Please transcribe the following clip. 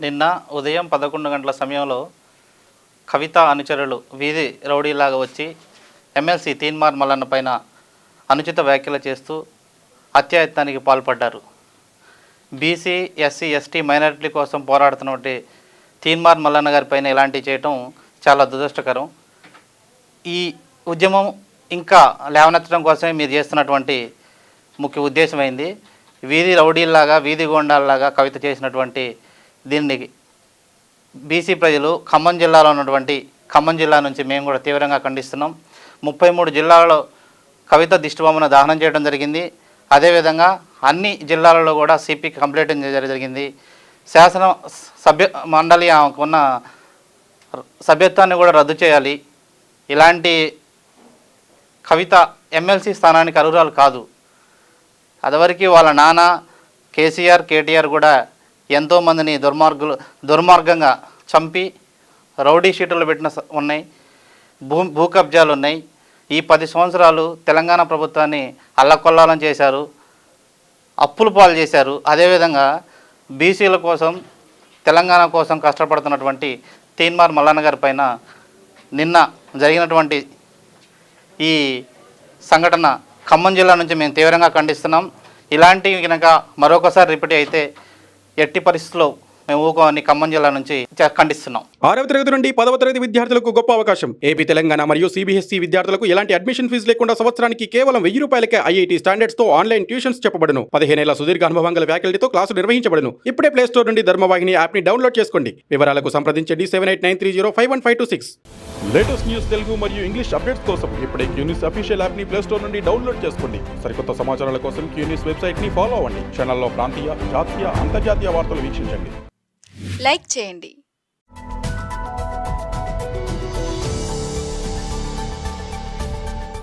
నిన్న ఉదయం 11 గంటల సమయంలో కవిత అనుచరులు వీధి రౌడీలాగా వచ్చి ఎమ్మెల్సీ తీన్మార్ మల్లన్న పైన అనుచిత వ్యాఖ్యలు చేస్తూ హత్యాయత్నానికి పాల్పడ్డారు. బీసీ, ఎస్సీ, ఎస్టీ మైనారిటీల కోసం పోరాడుతున్నటువంటి తీన్మార్ మల్లన్న గారి పైన ఇలాంటివి చేయటం చాలా దురదృష్టకరం. ఈ ఉద్యమం ఇంకా లేవనెత్తడం కోసమే మీరు చేస్తున్నటువంటి ముఖ్య ఉద్దేశమైంది. వీధి రౌడీల్లాగా, వీధి గోండాల్లాగా కవిత చేసినటువంటి దీన్ని బీసీ ప్రజలు ఖమ్మం జిల్లాలో ఉన్నటువంటి ఖమ్మం జిల్లా నుంచి మేము కూడా తీవ్రంగా ఖండిస్తున్నాం. 33 జిల్లాలలో కవిత దిష్టిబొమ్మను దహనం చేయడం జరిగింది. అదేవిధంగా అన్ని జిల్లాలలో కూడా సిపి కంప్లైంట్ జరిగింది. శాసన సభ్య మండలి ఉన్న సభ్యత్వాన్ని కూడా రద్దు చేయాలి. ఇలాంటి కవిత ఎమ్మెల్సీ స్థానానికి అర్హురాలు కాదు. అదివరకు వాళ్ళ నాన్న కేసీఆర్, కేటీఆర్ కూడా ఎంతోమందిని దుర్మార్గంగా చంపి రౌడీ షీటులు పెట్టిన ఉన్నాయి, భూ కబ్జాలు ఉన్నాయి. ఈ 10 సంవత్సరాలు తెలంగాణ ప్రభుత్వాన్ని అల్లకొల్లాలం చేశారు, అప్పులు పాలు చేశారు. అదేవిధంగా బీసీల కోసం, తెలంగాణ కోసం కష్టపడుతున్నటువంటి తీన్మార్ మల్లన్న గారి పైన నిన్న జరిగినటువంటి ఈ సంఘటన ఖమ్మం జిల్లా నుంచి మేము తీవ్రంగా ఖండిస్తున్నాం. ఇలాంటివి కనుక మరొకసారి రిపీట్ అయితే ఎట్టి పరిస్థితుల్లో మేము ఊకోని ఖమ్మం జిల్లా నుంచి ఖండిస్తున్నాం. 6వ తరగతి నుండి 10వ తరగతి విద్యార్థులకు గొప్ప అవకాశం. ఏపీ, తెలంగాణ మరియు సిబిఎస్ఈ విద్యార్థులకు ఎలాంటి అడ్మిషన్ ఫీజు లేకుండా సంవత్సరానికి కేవలం 1000 రూపాయలకే ఐఐటీ స్టాండర్డ్స్ తో ఆన్లైన్ ట్యూషన్స్ చెప్పబడును. 15 ఏళ్ల సుదీర్ఘ అనుభవం గల ఫ్యాకల్టీతో క్లాసులు నిర్వహించబడును. ఇప్పుడే ప్లే స్టోర్ నుండి ధర్మవాహిని యాప్ ని డౌన్లోడ్ చేసుకోండి. వివరాలకు సంప్రదించండి 7893051526. లేటెస్ట్ న్యూస్ తెలుగు మరియు ఇంగ్లీష్ అప్డేట్స్ కోసం ఇప్పుడే క్యూన్యూస్ అఫీషియల్ యాప్ ని ప్లే స్టోర్ నుండి డౌన్లోడ్ చేసుకోండి. సరికొత్త సమాచారాల కోసం క్యూన్యూస్ వెబ్సైట్ ని ఫాలో అవ్వండి. ఛానల్లో ప్రాంతీయ, జాతీయ, అంతర్జాతీయ వార్తలు వీక్షించండి. లైక్ చేయండి.